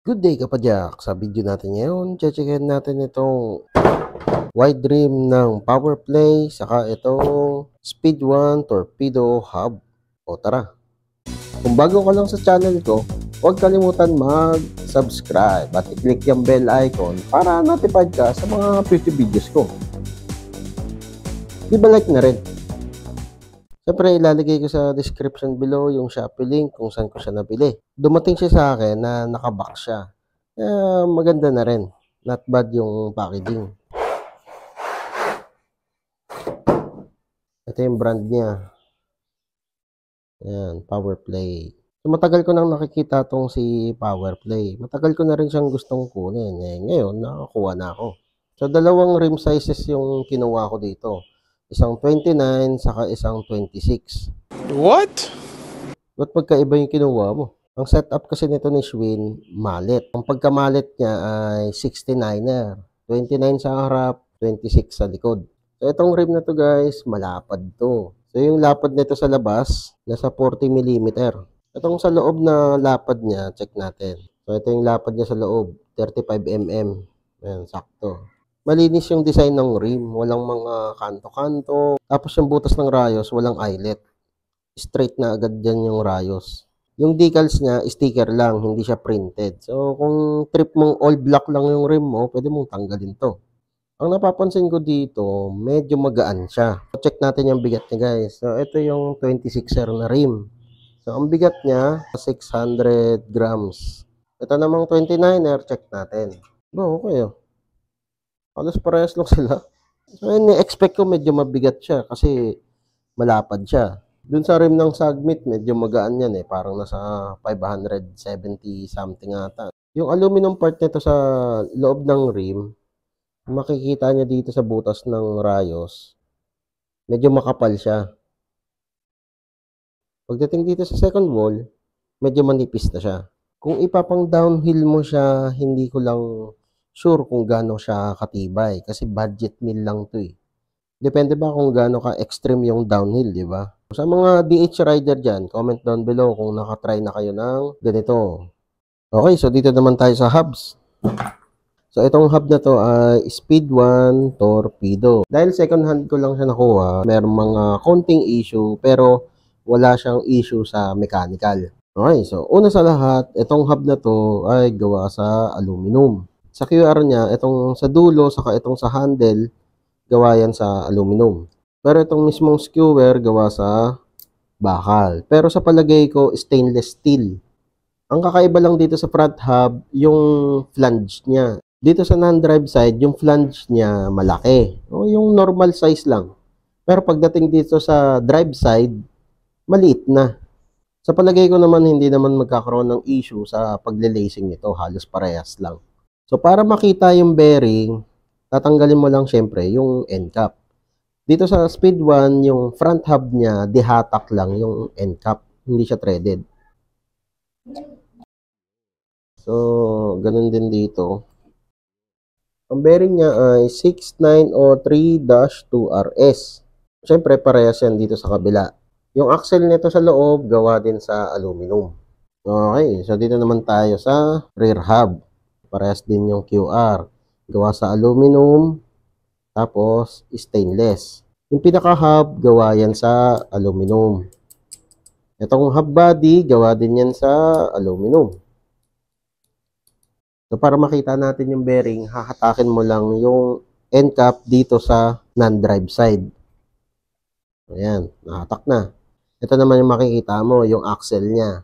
Good day kapadyak! Sa video natin ngayon, checkin natin itong wide rim ng power play saka itong Speed 1 torpedo hub. O tara! Kung bago ka lang sa channel ko, huwag kalimutan mag-subscribe at i-click yung bell icon para notified ka sa mga future videos ko. Di ba like na rin? Siyempre, ilalagay ko sa description below yung Shopee link kung saan ko siya nabili. Dumating siya sa akin na nakabox siya. Maganda na rin. Not bad yung packaging. Ito yung brand niya. Ayan, Power Play. So, matagal ko nang nakikita tong si Power Play. Matagal ko na rin siyang gustong kunin. Ngayon, nakakuha na ako. So, dalawang rim sizes yung kinuha ko dito. Isang 29 saka isang 26. What? Ba't pagkaiba yung kinuha mo? Ang setup kasi nito ni Schwinn, mallet. Ang pagkamalit niya ay 69er. 29 sa harap, 26 sa likod. So itong rim na to guys, malapad to. So yung lapad nito sa labas, nasa 40mm. Itong sa loob na lapad niya, check natin. So ito yung lapad niya sa loob, 35mm. Ayan, sakto. Malinis yung design ng rim, walang mga kanto-kanto. Tapos yung butas ng rayos, walang eyelet. Straight na agad dyan yung rayos. Yung decals niya, sticker lang, hindi siya printed. So kung trip mong all black lang yung rim mo, pwede mong tanggalin to. Ang napapansin ko dito, medyo magaan siya. Check natin yung bigat niya guys. So ito yung 26er na rim. So ang bigat niya, 600 grams. Ito namang 29er, check natin. Okay oh. Halos parehas lang sila. So, expect ko medyo mabigat siya kasi malapad siya. Dun sa rim ng Sagmit, medyo magaan yan eh. Parang nasa 570 something ata. Yung aluminum part nito sa loob ng rim, makikita niya dito sa butas ng rayos, medyo makapal siya. Pagdating dito sa second wall, medyo manipis na siya. Kung ipapang downhill mo siya, hindi ko lang sure kung gaano siya katibay kasi budget meal lang to eh. Depende ba kung gaano ka extreme yung downhill, di ba? Sa mga DH rider dyan, comment down below kung nakatry na kayo ng ganito. Okay, so dito naman tayo sa hubs. So itong hub na to ay Speed 1 torpedo. Dahil second hand ko lang siya nakuha, merong mga konting issue pero wala siyang issue sa mechanical. Okay, so una sa lahat, itong hub na to ay gawa sa aluminum. Sa QR niya, itong sa dulo, saka itong sa handle, gawa yan sa aluminum. Pero itong mismong skewer, gawa sa bakal. Pero sa palagay ko, stainless steel. Ang kakaiba lang dito sa front hub, yung flange niya. Dito sa non-drive side, yung flange niya malaki. O yung normal size lang. Pero pagdating dito sa drive side, maliit na. Sa palagay ko naman, hindi naman magkakaroon ng issue sa pagle-lacing nito. Halos parehas lang. So, para makita yung bearing, tatanggalin mo lang syempre yung end cap. Dito sa Speed 1, yung front hub niya, dihatak lang yung end cap. Hindi siya threaded. So, ganun din dito. Ang bearing niya ay 6903-2RS. Syempre, parehas yan dito sa kabila. Yung axle nito sa loob, gawa din sa aluminum. Okay, so dito naman tayo sa rear hub. Parehas din yung QR. Gawa sa aluminum, tapos stainless. Yung pinaka-hub, gawa yan sa aluminum. Itong hub body, gawa din yan sa aluminum. So, para makita natin yung bearing, hahatakin mo lang yung end cap dito sa non-drive side. Ayan, nahatak na. Ito naman yung makikita mo, yung axle niya.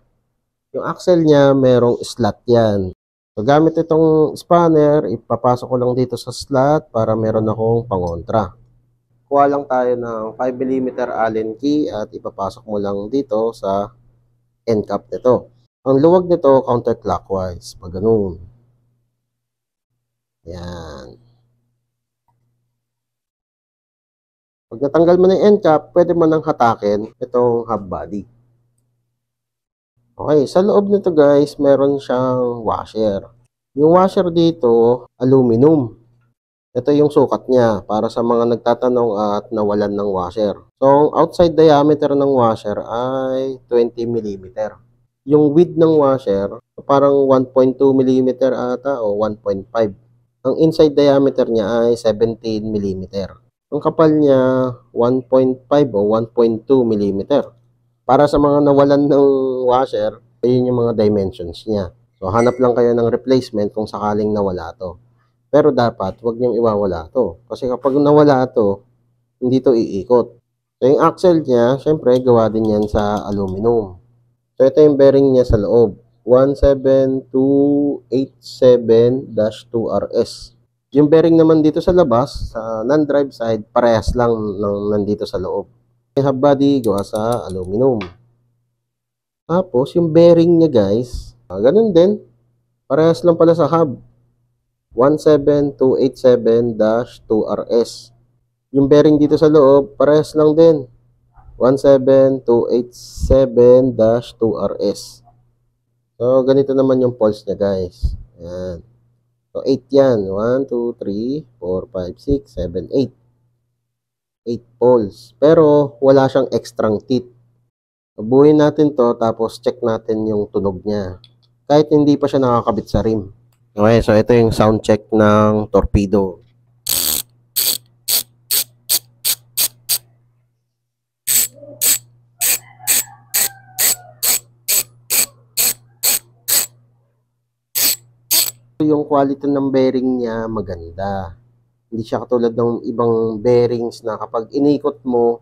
Yung axle niya, merong slot yan. So, gamit itong spanner, ipapasok ko lang dito sa slot para meron akong pangontra. Kuha lang tayo ng 5mm Allen key at ipapasok mo lang dito sa end cap nito. Ang luwag nito, counterclockwise. Pag ganun. Yan. Pag natanggal mo na yung end cap, pwede mo nang hatakin itong hub body. Okay, sa loob nito guys, meron siyang washer. Yung washer dito, aluminum. Ito yung sukat niya para sa mga nagtatanong at nawalan ng washer. So, ang outside diameter ng washer ay 20mm. Yung width ng washer, parang 1.2 mm ata o 1.5. Ang inside diameter niya ay 17 mm. Ang kapal niya, 1.5 o 1.2 mm. Para sa mga nawalan ng washer, ayun yung mga dimensions niya. So, hanap lang kayo ng replacement kung sakaling nawala to. Pero dapat, huwag niyong iwawala to. Kasi kapag nawala to, hindi to iikot. So, yung axle niya, syempre, gawa din yan sa aluminum. So, ito yung bearing niya sa loob. 17287-2RS. Yung bearing naman dito sa labas, sa non-drive side, parehas lang ng nandito sa loob. Yung hub body, gawa sa aluminum. Tapos, yung bearing niya guys, ganun din. Parehas lang pala sa hub. 17287-2RS. Yung bearing dito sa loob, parehas lang din. 17287-2RS. So, ganito naman yung pulse niya, guys. Ayan. So, 8 yan. 1, 2, 3, 4, 5, 6, 7, 8. 8 pulse. Pero, wala siyang extrang teeth. Buuin natin to, tapos check natin yung tunog niya. Kahit hindi pa siya nakakabit sa rim. Okay, so ito yung sound check ng torpedo. Yung quality ng bearing niya maganda. Hindi siya katulad ng ibang bearings na kapag inikot mo,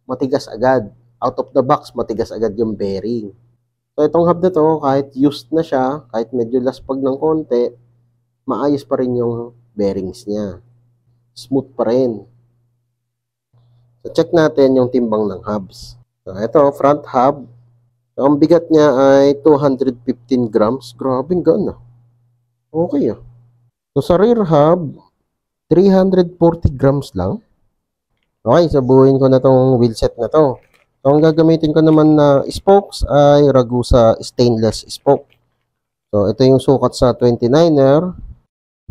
matigas agad. Out of the box, matigas agad yung bearing. So itong hub na to, kahit used na siya, kahit medyo laspag ng konti, maayos pa rin yung bearings niya. Smooth pa rin. So check natin yung timbang ng hubs. So ito, front hub. So, ang bigat niya ay 215 grams. Grabing gana. Okay ah. So sa rear hub, 340 grams lang. Okay, so buuin ko na tong wheel set na to. So ang gagamitin ko naman na spokes ay Ragusa stainless spoke. So ito yung sukat sa 29er,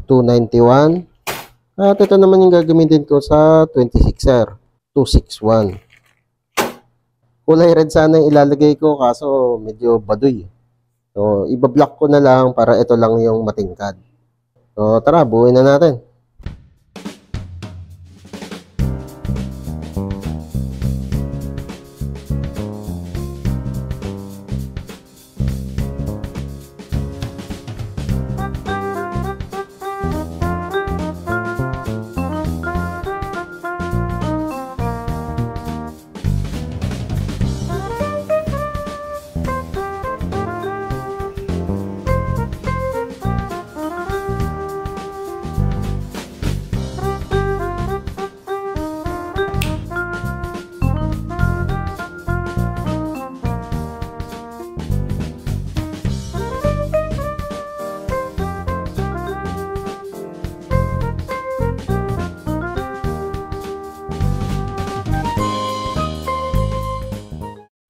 291. At ito naman yung gagamitin ko sa 26er, 261. Kulay red sana yung ilalagay ko kaso medyo baduy. So, ibablock ko na lang para ito lang yung matingkad. So, tara, buuin na natin.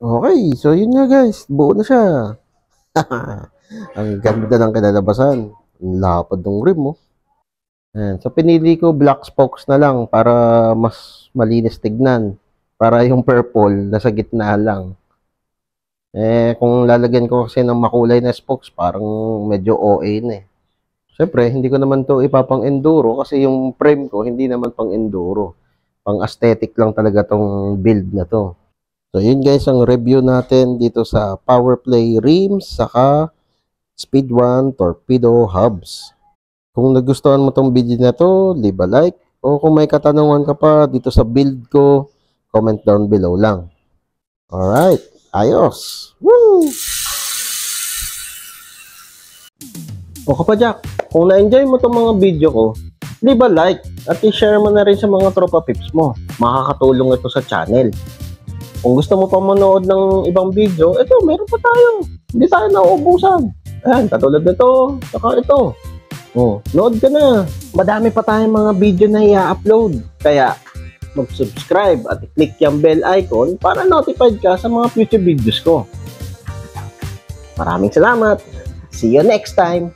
Okay, so yun nga guys, buo na siya. Ang ganda ng kinalabasan. Ang lapad ng rim mo. Ayan. So pinili ko black spokes na lang para mas malinis tignan. Para yung purple nasa gitna lang. Kung lalagyan ko kasi ng makulay na spokes, parang medyo OA na eh. Siyempre, hindi ko naman to ipapang enduro kasi yung frame ko hindi naman pang enduro. Pang aesthetic lang talaga tong build na to. So, yun guys ang review natin dito sa Powerplay rims saka Speed 1 torpedo hubs. Kung nagustuhan mo tong video na to, leave a like. O kung may katanungan ka pa dito sa build ko, comment down below lang. Alright, ayos! Woo! O kapadyak, kung na-enjoy mo tong mga video ko, leave a like at i-share mo na rin sa mga tropa pips mo. Makakatulong ito sa channel. Kung gusto mo pa manood ng ibang video, ito, meron pa tayo. Hindi tayo nauubusan. Ayan, katulad nito, saka ito. Oh, nood ka na. Madami pa tayong mga video na i-upload. Kaya, mag-subscribe at i-click yung bell icon para notified ka sa mga future videos ko. Maraming salamat. See you next time.